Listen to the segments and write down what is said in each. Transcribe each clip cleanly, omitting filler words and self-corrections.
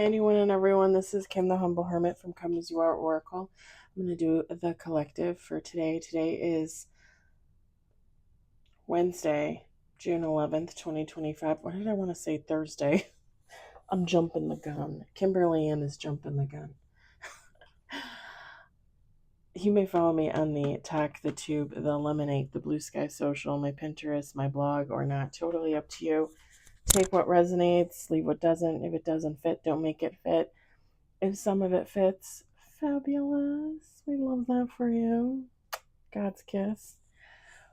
anyone and everyone. This is Kim the Humble Hermit from Come As You Are Oracle. I'm going to do the collective for today. Today is Wednesday, June 11th, 2025. What did I want to say? Thursday. I'm jumping the gun. Kimberly Ann is jumping the gun. You may follow me on the Talk, the Tube, the Lemonade, the Blue Sky Social, my Pinterest, my blog, or not. Totally up to you. Take what resonates, leave what doesn't. If it doesn't fit, don't make it fit. If some of it fits, fabulous. We love that for you. God's kiss.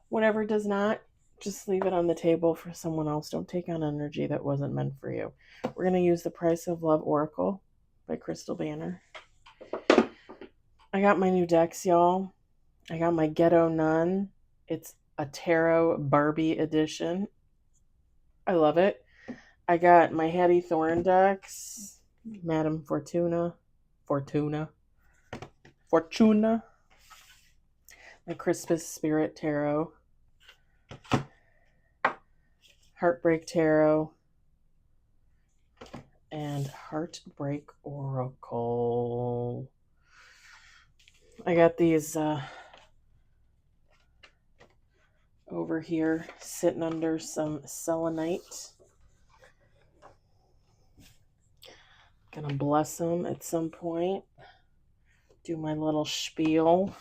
Whatever does not, just leave it on the table for someone else. Don't take on energy that wasn't meant for you. We're going to use the Price of Love Oracle by Crystal Banner. I got my new decks, y'all. I got my Ghetto Nun. It's a Tarot Barbie edition. I love it. I got my Hattie Thorn decks. Madame Fortuna. My Christmas Spirit Tarot. Heartbreak Tarot. And Heartbreak Oracle. I got these over here sitting under some selenite. Gonna bless them at some point. Do my little spiel.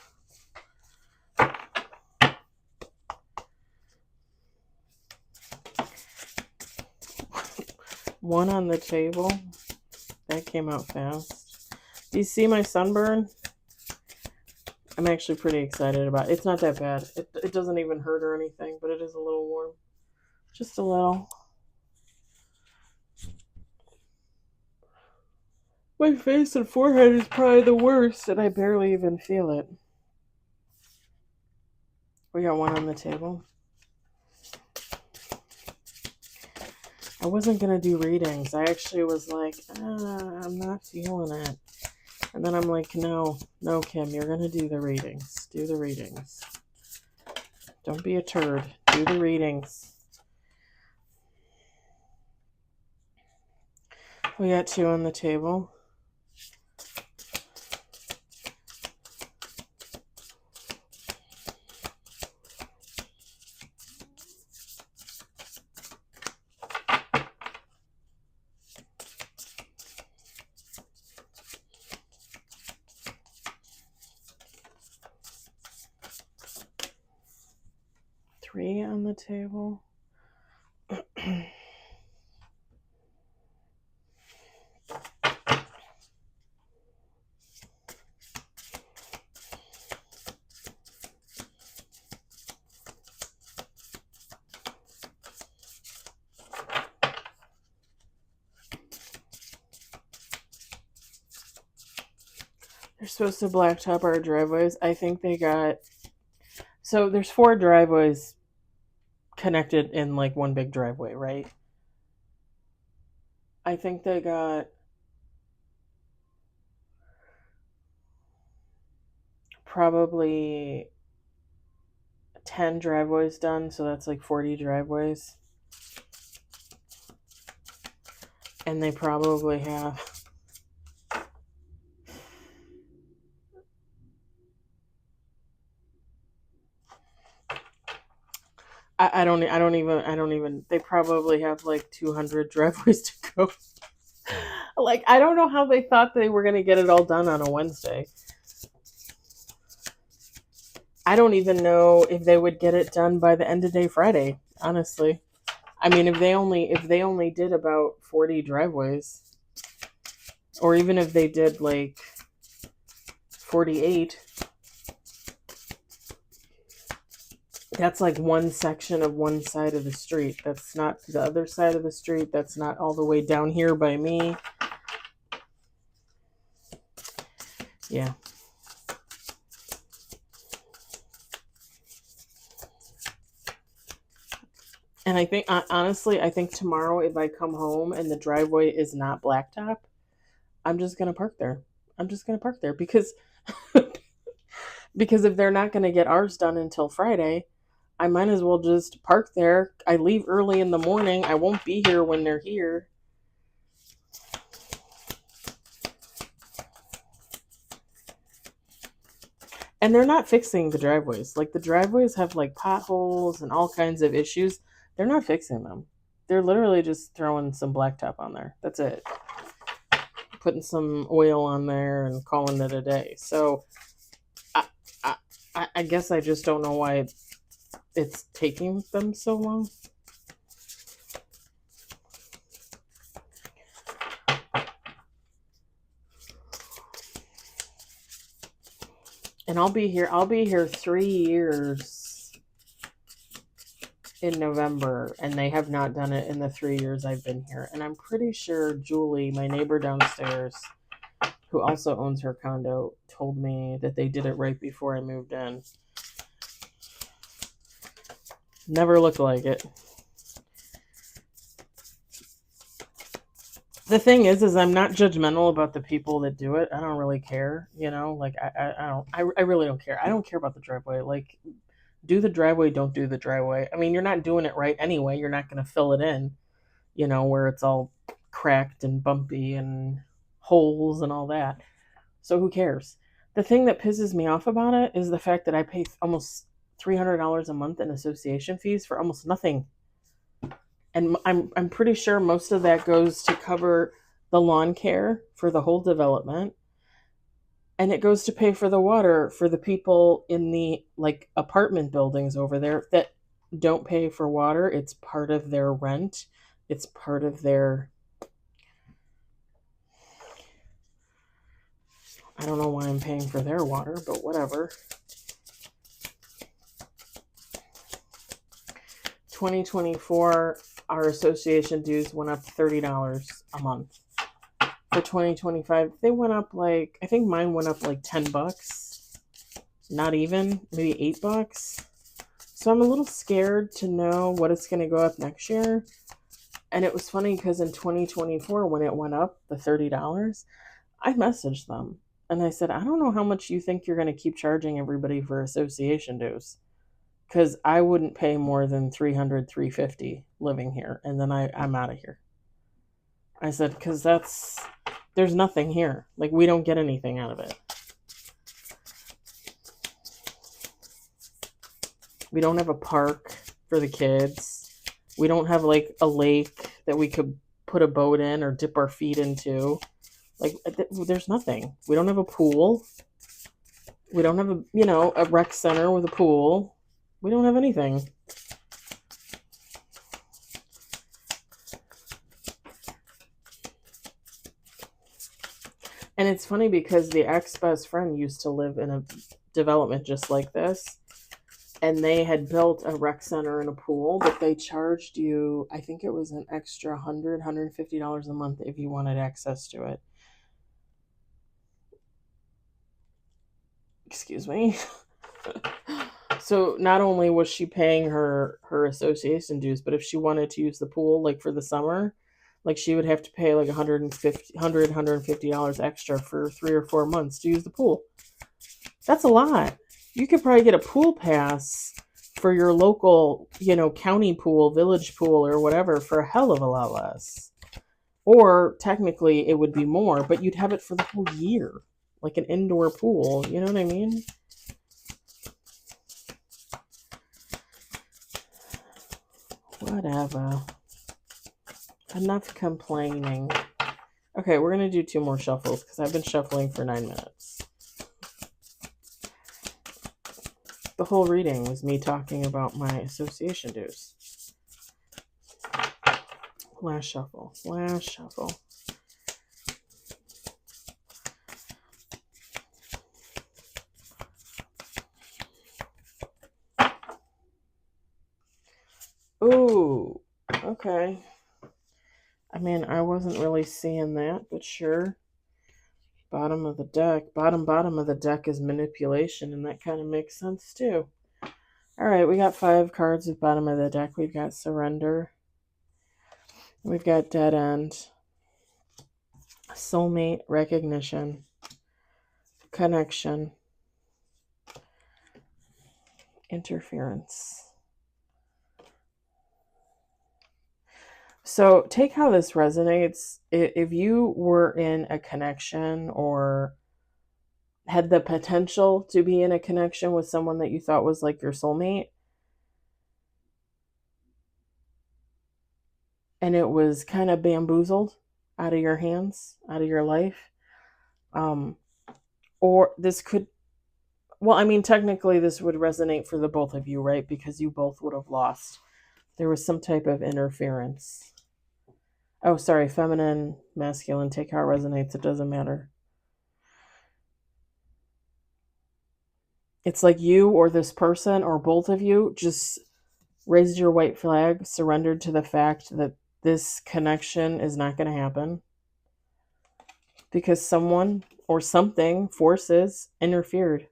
One on the table. That came out fast. Do you see my sunburn? I'm actually pretty excited about it. It's not that bad. It doesn't even hurt or anything, but it is a little warm. Just a little. My face and forehead is probably the worst, and I barely even feel it. We got one on the table. I wasn't going to do readings. I actually was like, I'm not feeling it. And then I'm like, no, Kim, you're going to do the readings. Do the readings. Don't be a turd. Do the readings. We got two on the table. Three on the table. They're supposed to blacktop our driveways. I think they got... So there's 4 driveways connected in like one big driveway, right? I think they got probably 10 driveways done, so that's like 40 driveways. And they probably have I don't even, they probably have like 200 driveways to go. Like, I don't know how they thought they were going to get it all done on a Wednesday. I don't even know if they would get it done by the end of day Friday, honestly. I mean, if they only did about 40 driveways, or even if they did like 48, that's like one section of one side of the street. That's not the other side of the street. That's not all the way down here by me. Yeah. And I think, honestly, I think tomorrow if I come home and the driveway is not blacktop, I'm just going to park there. Because if they're not going to get ours done until Friday, I might as well just park there. I leave early in the morning. I won't be here when they're here. And they're not fixing the driveways. Like the driveways have like potholes and all kinds of issues. They're not fixing them. They're literally just throwing some blacktop on there. That's it. Putting some oil on there and calling it a day. So I, I guess I just don't know why it's taking them so long. And I'll be here 3 years in November, and they have not done it in the 3 years I've been here. And I'm pretty sure Julie, my neighbor downstairs, who also owns her condo, told me that they did it right before I moved in. Never looked like it. The thing is I'm not judgmental about the people that do it. I don't really care, like I really don't care. I don't care about the driveway. Like, do the driveway, don't do the driveway. I mean, you're not doing it right anyway. You're not going to fill it in, where it's all cracked and bumpy and holes and all that. So who cares? The thing that pisses me off about it is the fact that I pay almost $300 a month in association fees for almost nothing. And I'm pretty sure most of that goes to cover the lawn care for the whole development. And it goes to pay for the water for the people in the like apartment buildings over there that don't pay for water. It's part of their rent. It's part of their, I don't know why I'm paying for their water, but whatever. 2024, our association dues went up $30 a month. For 2025, they went up I think mine went up like $10. Not even, maybe $8. So I'm a little scared to know what it's going to go up next year. And it was funny because in 2024, when it went up, the $30, I messaged them. And I said, I don't know how much you think you're going to keep charging everybody for association dues. Because I wouldn't pay more than $300, $350 living here. And then I'm out of here. I said, because there's nothing here. Like, we don't get anything out of it. We don't have a park for the kids. We don't have like a lake that we could put a boat in or dip our feet into. Like, there's nothing. We don't have a pool. We don't have a rec center with a pool. We don't have anything. And it's funny because the ex-best friend used to live in a development just like this. And they had built a rec center and a pool, but they charged you, I think it was an extra $100, $150 a month if you wanted access to it. Excuse me. So not only was she paying her association dues, but if she wanted to use the pool, like for the summer, like she would have to pay like $150 extra for 3 or 4 months to use the pool. That's a lot. You could probably get a pool pass for your local, county pool, village pool, or whatever for a hell of a lot less. Or technically it would be more, but you'd have it for the whole year, like an indoor pool. You know what I mean? Whatever. Enough complaining. Okay, we're going to do 2 more shuffles because I've been shuffling for 9 minutes. The whole reading was me talking about my association dues. Last shuffle. Ooh, okay. I mean, I wasn't really seeing that, but sure. Bottom of the deck. Bottom of the deck is manipulation, and that kind of makes sense too. All right, we got 5 cards at bottom of the deck. We've got surrender. We've got dead end. Soulmate, recognition. Connection. Interference. So take how this resonates. If you were in a connection or had the potential to be in a connection with someone that you thought was like your soulmate, and it was kind of bamboozled out of your hands, out of your life. Um, or this could, well, I mean, technically, this would resonate for the both of you, right? Because you both would have lost. There was some type of interference. Oh, sorry, feminine, masculine, take how it resonates. It doesn't matter. It's like you or this person or both of you just raised your white flag, surrendered to the fact that this connection is not going to happen because someone or something, forces, interfered.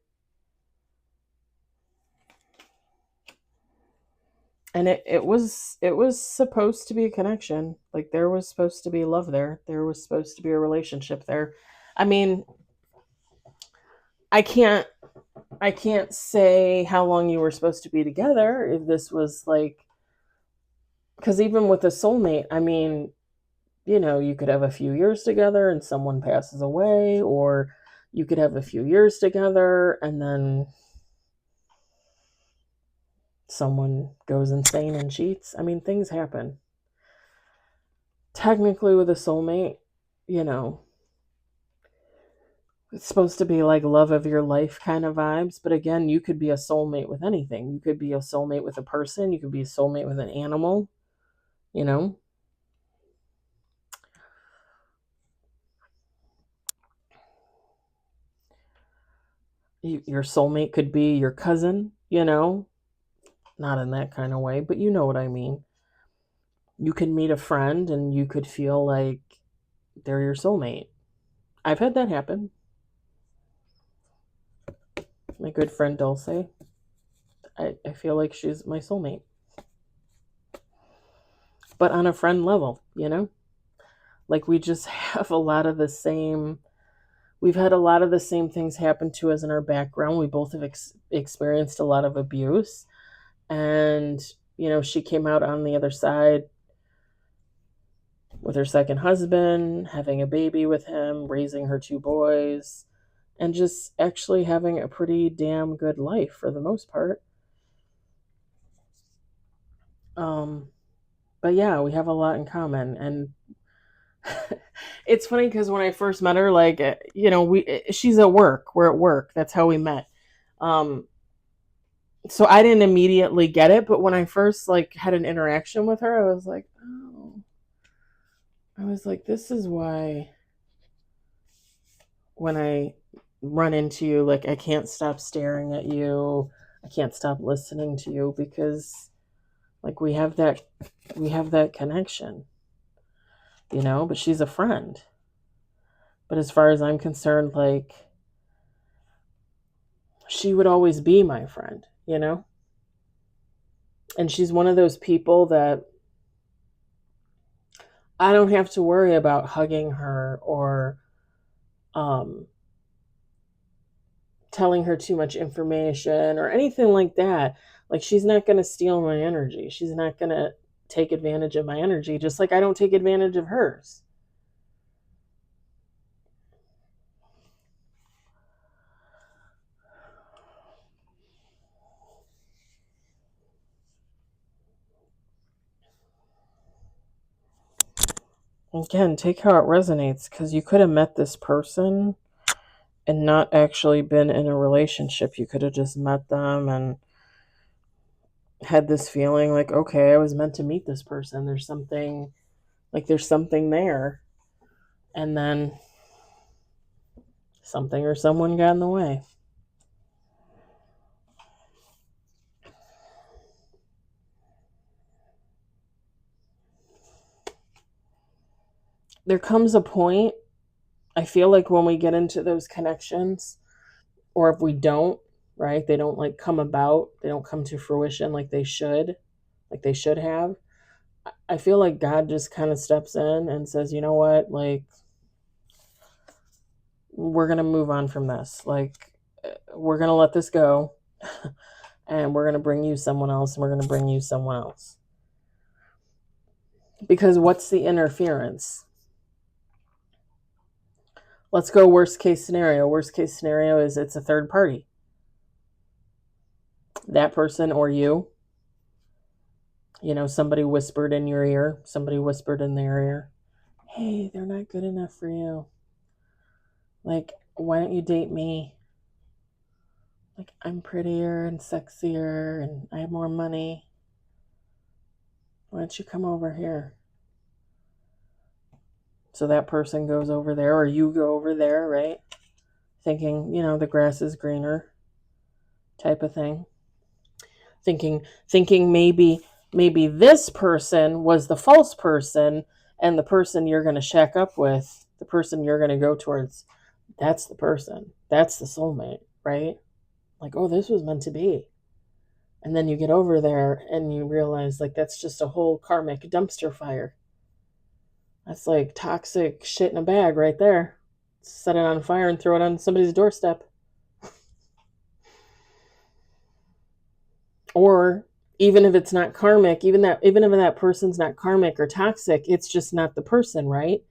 And it was supposed to be a connection. Like there was supposed to be love there. There was supposed to be a relationship there. I mean, I can't I can't say how long you were supposed to be together if this was like, because even with a soulmate, I mean, you could have a few years together and someone passes away, or you could have a few years together and then someone goes insane and cheats. I mean, things happen. Technically, with a soulmate, you know, it's supposed to be like love of your life kind of vibes. But again, you could be a soulmate with anything. You could be a soulmate with a person. You could be a soulmate with an animal, you know. Your soulmate could be your cousin, not in that kind of way, but you know what I mean. You could meet a friend and you could feel like they're your soulmate. I've had that happen. My good friend Dulce, I feel like she's my soulmate. But on a friend level, Like we just have a lot of the same, we've had a lot of the same things happen to us in our background. We both have experienced a lot of abuse. And, she came out on the other side with her second husband, having a baby with him, raising her two boys, and just actually having a pretty damn good life for the most part. Um, but yeah, we have a lot in common. And it's funny because when I first met her, like, she's at work. We're at work. That's how we met. Um, so I didn't immediately get it, but when I first like had an interaction with her, I was like, oh, I was like, this is why when I run into you, like I can't stop staring at you. I can't stop listening to you because like we have that connection, but she's a friend. But as far as I'm concerned, like she would always be my friend. And she's one of those people that I don't have to worry about hugging her or um telling her too much information or anything like that. Like she's not going to steal my energy. She's not going to take advantage of my energy, just like I don't take advantage of hers. Again, take how it resonates because you could have met this person and not actually been in a relationship. You could have just met them and had this feeling like, okay, I was meant to meet this person. There's something there. And then something or someone got in the way. There comes a point, I feel like when we get into those connections, or if we don't, right, they don't like come about, they don't come to fruition like they should have. I feel like God just kind of steps in and says, you know what, like, we're going to move on from this. Like, we're going to let this go and we're going to bring you someone else and we're going to bring you someone else. Because what's the interference? Let's go worst case scenario. Worst case scenario is it's a third party. That person or you. Somebody whispered in your ear. Somebody whispered in their ear. Hey, they're not good enough for you. Like, why don't you date me? Like, I'm prettier and sexier and I have more money. Why don't you come over here? So that person goes over there, or you go over there, right? Thinking, the grass is greener type of thing. Thinking maybe this person was the false person, and the person you're going to shack up with, the person you're going to go towards, that's the person. That's the soulmate, right? Like, oh, this was meant to be. And then you get over there and you realize, like, that's just a whole karmic dumpster fire. That's like toxic shit in a bag right there. Set it on fire and throw it on somebody's doorstep. Or even if it's not karmic, even if that person's not karmic or toxic, it's just not the person, right?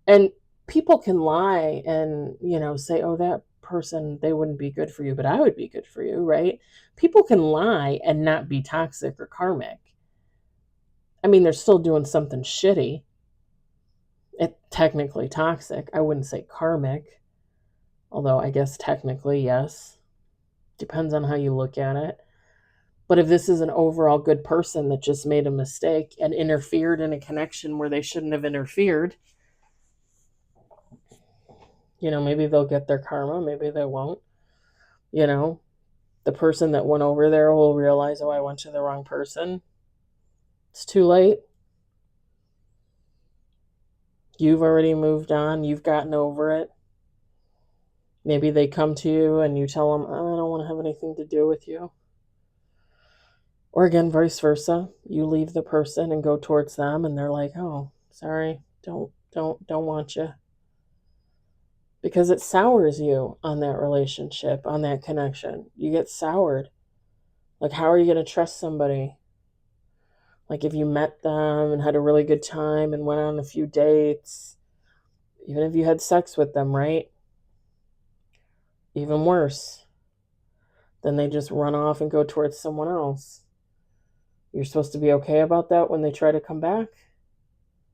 And people can lie and, say, oh, that person, they wouldn't be good for you, but I would be good for you, right? People can lie and not be toxic or karmic. I mean, they're still doing something shitty. It's technically toxic. I wouldn't say karmic, although I guess technically, yes. Depends on how you look at it. But if this is an overall good person that just made a mistake and interfered in a connection where they shouldn't have interfered, maybe they'll get their karma, maybe they won't. The person that went over there will realize, oh, I went to the wrong person. It's too late. You've already moved on. You've gotten over it. Maybe they come to you and you tell them, oh, I don't want to have anything to do with you. Or again, vice versa. You leave the person and go towards them and they're like, oh, sorry, don't want you. Because it sours you on that relationship, on that connection. You get soured. Like, how are you going to trust somebody? Like, if you met them and had a really good time and went on a few dates, even if you had sex with them, right? Even worse. Then they just run off and go towards someone else. You're supposed to be okay about that when they try to come back?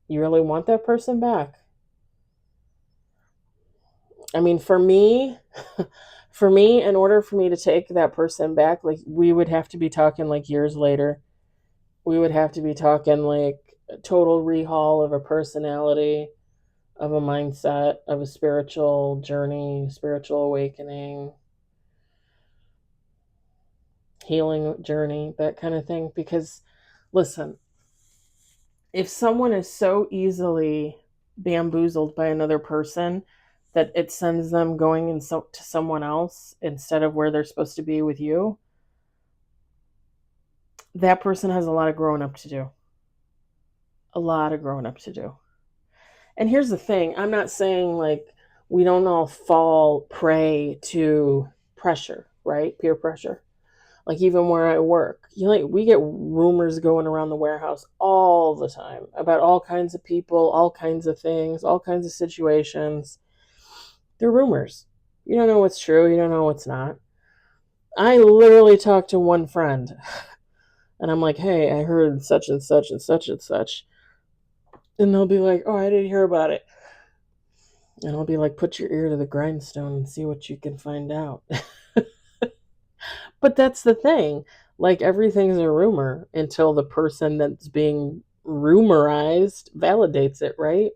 You really want that person back? I mean, for me, in order for me to take that person back, like, we would have to be talking like years later. We would have to be talking like a total rehaul of a personality, of a mindset, of a spiritual journey, spiritual awakening, healing journey, that kind of thing. Because, listen, if someone is so easily bamboozled by another person that it sends them going to someone else instead of where they're supposed to be with you, that person has a lot of growing up to do. A lot of growing up to do. And here's the thing, I'm not saying like we don't all fall prey to pressure, right? Peer pressure. Like, even where I work, we get rumors going around the warehouse all the time about all kinds of people, all kinds of things, all kinds of situations. They're rumors. You don't know what's true. You don't know what's not. I literally talked to one friend and I'm like, hey, I heard such and such and such and such. And they'll be like, oh, I didn't hear about it. And I'll be like, put your ear to the grindstone and see what you can find out. But that's the thing. Like, everything's a rumor until the person that's being rumorized validates it, right?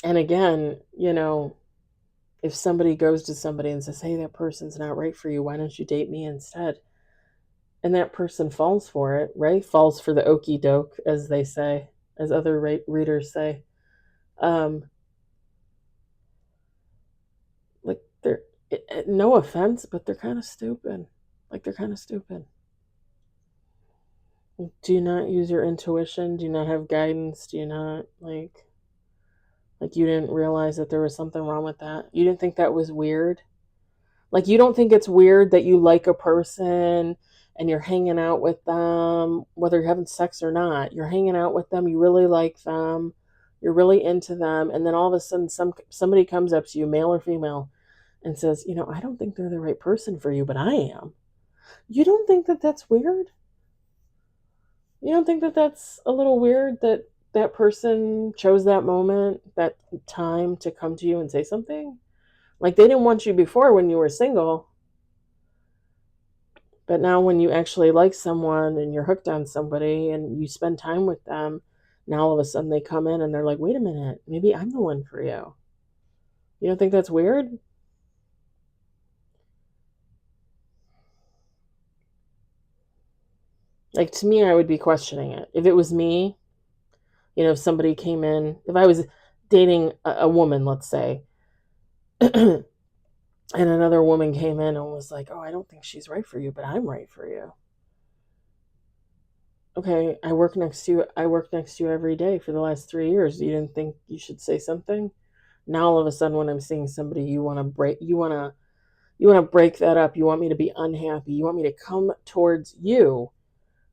And again, if somebody goes to somebody and says, hey, that person's not right for you, why don't you date me instead? And that person falls for it, right? Falls for the okie doke, as they say, as other readers say. Like, they're, no offense, but they're kind of stupid. Like, they're kind of stupid. Do you not use your intuition? Do you not have guidance? Do you not, like you didn't realize that there was something wrong with that? You didn't think that was weird? Like, you don't think it's weird that you like a person and you're hanging out with them, whether you're having sex or not, you're hanging out with them, you really like them, you're really into them, and then all of a sudden somebody comes up to you, male or female, and says, I don't think they're the right person for you, but I am. You don't think that that's weird? You don't think that that's a little weird that that person chose that moment, that time to come to you and say something? Like they didn't want you before when you were single, but now when you actually like someone and you're hooked on somebody and you spend time with them, now all of a sudden they come in and they're like, wait a minute, maybe I'm the one for you. You don't think that's weird? Like to me, I would be questioning it. If it was me, if somebody came in, if I was dating a woman, let's say, and another woman came in and was like, oh, I don't think she's right for you, but I'm right for you. Okay, I work next to you. I work next to you every day for the last 3 years. You didn't think you should say something? Now all of a sudden when I'm seeing somebody, you want to break that up. You want me to be unhappy. You want me to come towards you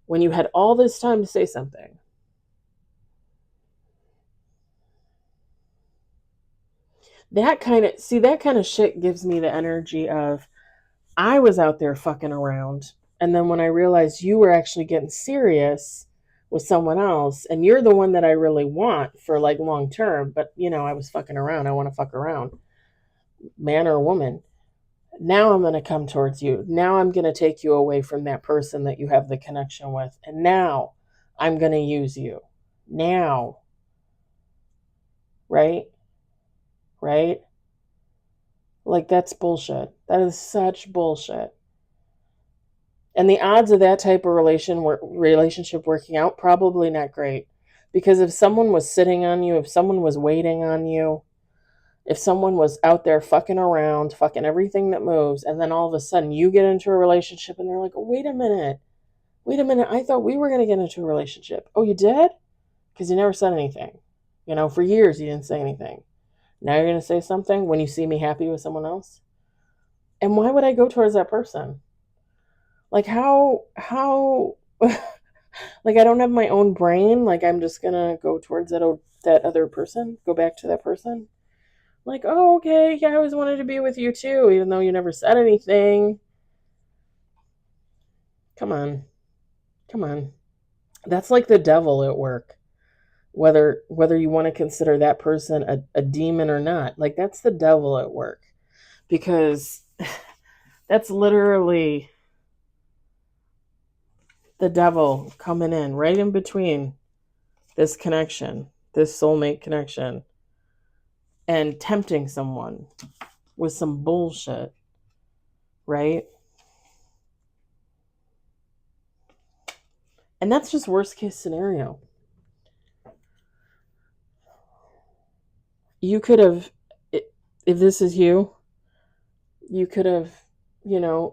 when you had all this time to say something. That kind of shit gives me the energy of I was out there fucking around, and then when I realized you were actually getting serious with someone else and you're the one that I really want for like long term, but I was fucking around. I want to fuck around, man or woman. Now I'm going to come towards you. Now I'm going to take you away from that person that you have the connection with. And now I'm going to use you. Now. Right? Right? Like that's bullshit. That is such bullshit. And the odds of that type of relationship working out, probably not great. Because if someone was sitting on you, if someone was waiting on you, if someone was out there fucking around, fucking everything that moves, and then all of a sudden you get into a relationship and they're like, oh, wait a minute, I thought we were going to get into a relationship. Oh, you did? Because you never said anything. For years you didn't say anything. Now you're going to say something when you see me happy with someone else? And why would I go towards that person? Like how like I don't have my own brain, like I'm just going to go towards that other person, go back to that person. Like, oh, okay, yeah, I always wanted to be with you too, even though you never said anything. Come on. Come on. That's like the devil at work. Whether you want to consider that person a demon or not. Like that's the devil at work. Because that's literally the devil coming in right in between this connection, this soulmate connection, and tempting someone with some bullshit, right? And that's just worst case scenario. You could have, if this is you could have,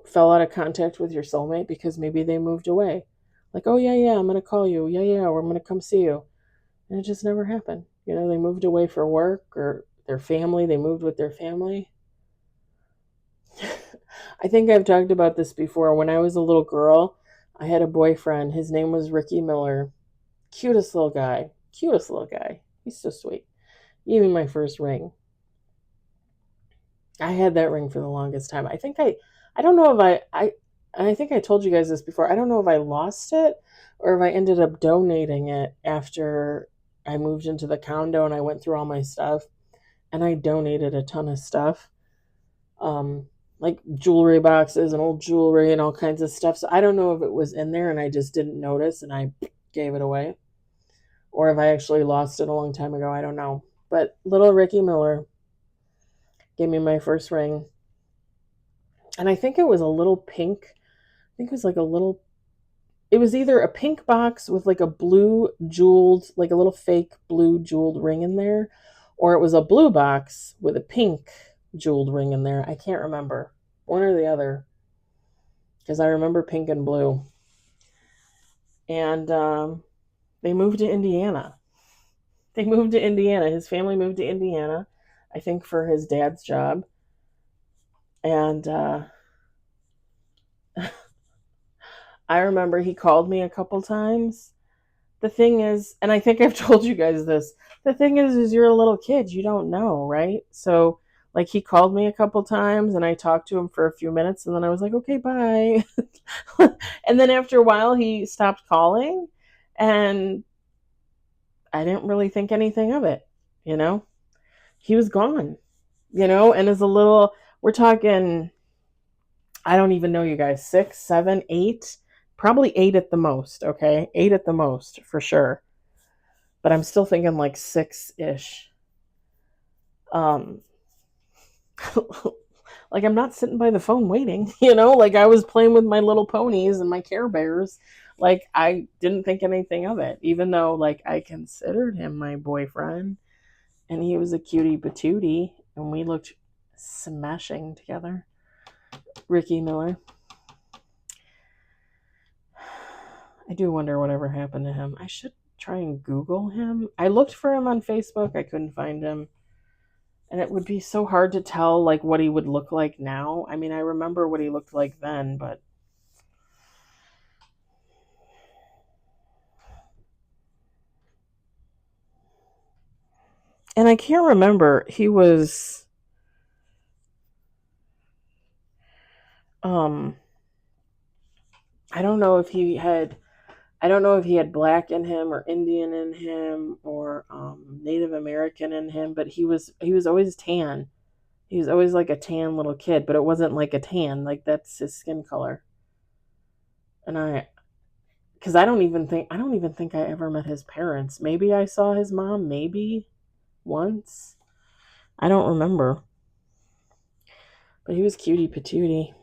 fell out of contact with your soulmate because maybe they moved away. Like, oh, yeah, I'm going to call you. Yeah, or I'm going to come see you. And it just never happened. They moved away for work or their family. They moved with their family. I think I've talked about this before. When I was a little girl, I had a boyfriend. His name was Ricky Miller. Cutest little guy. Cutest little guy. He's so sweet. He gave me my first ring. I had that ring for the longest time. I don't know if I think I told you guys this before. I don't know if I lost it or if I ended up donating it after I moved into the condo and I went through all my stuff and I donated a ton of stuff. Like jewelry boxes and old jewelry and all kinds of stuff. So I don't know if it was in there and I just didn't notice and I gave it away. Or if I actually lost it a long time ago. I don't know. But little Ricky Miller gave me my first ring. And I think it was a little pink. I think it was like it was either a pink box with like a blue jeweled, like a little fake blue jeweled ring in there, or it was a blue box with a pink jeweled ring in there. I can't remember. One or the other. Because I remember pink and blue. And they moved to Indiana. His family moved to Indiana, I think for his dad's job. And I remember he called me a couple times. The thing is, and I think I've told you guys this, the thing is you're a little kid, you don't know, right? So like he called me a couple times and I talked to him for a few minutes and then I was like, okay, bye. And then after a while he stopped calling and I didn't really think anything of it, you know? He was gone, and as a little, we're talking, I don't even know, you guys, 6, 7, 8, probably 8 at the most, okay? 8 at the most, for sure. But I'm still thinking like 6-ish. Um, like I'm not sitting by the phone waiting, like I was playing with my little ponies and my Care Bears. Like I didn't think anything of it, even though like I considered him my boyfriend and he was a cutie patootie and we looked smashing together. Ricky Miller. I do wonder whatever happened to him. I should try and Google him. I looked for him on Facebook. I couldn't find him. And it would be so hard to tell like what he would look like now. I mean, I remember what he looked like then, but and I can't remember. He was um I don't know if he had black in him or Indian in him or Native American in him, but he was always tan. He was always like a tan little kid, but it wasn't like a tan, like that's his skin color. And because I don't even think I ever met his parents. Maybe I saw his mom, maybe once. I don't remember. But he was cutie patootie.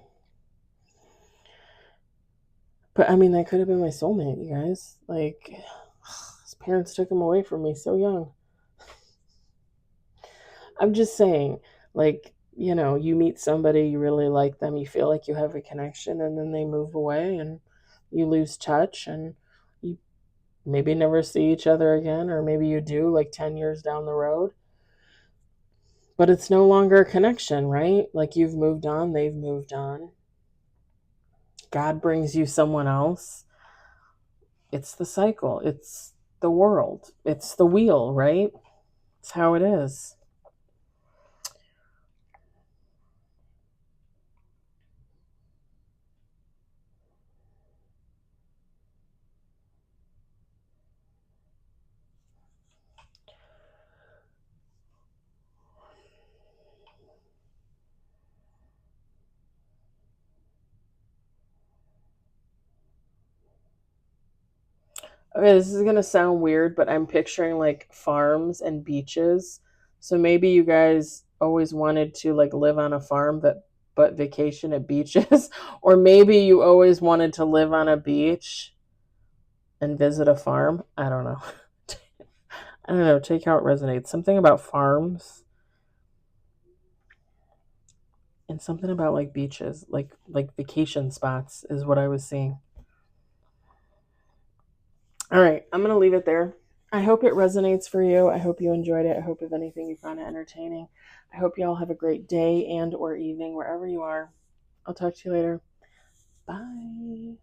But I mean, that could have been my soulmate, you guys. Like, his parents took him away from me so young. I'm just saying, like, you meet somebody, you really like them, you feel like you have a connection, and then they move away and you lose touch and you maybe never see each other again, or maybe you do like 10 years down the road. But it's no longer a connection, right? Like you've moved on, they've moved on. God brings you someone else. It's the cycle, it's the world, it's the wheel, right? It's how it is. Okay, this is gonna sound weird, but I'm picturing like farms and beaches. So maybe you guys always wanted to like live on a farm but vacation at beaches, or maybe you always wanted to live on a beach and visit a farm. I don't know. I don't know. Take how it resonates. Something about farms and something about like beaches, like vacation spots is what I was seeing. All right, I'm going to leave it there. I hope it resonates for you. I hope you enjoyed it. I hope, if anything, you found it entertaining. I hope you all have a great day and or evening wherever you are. I'll talk to you later. Bye.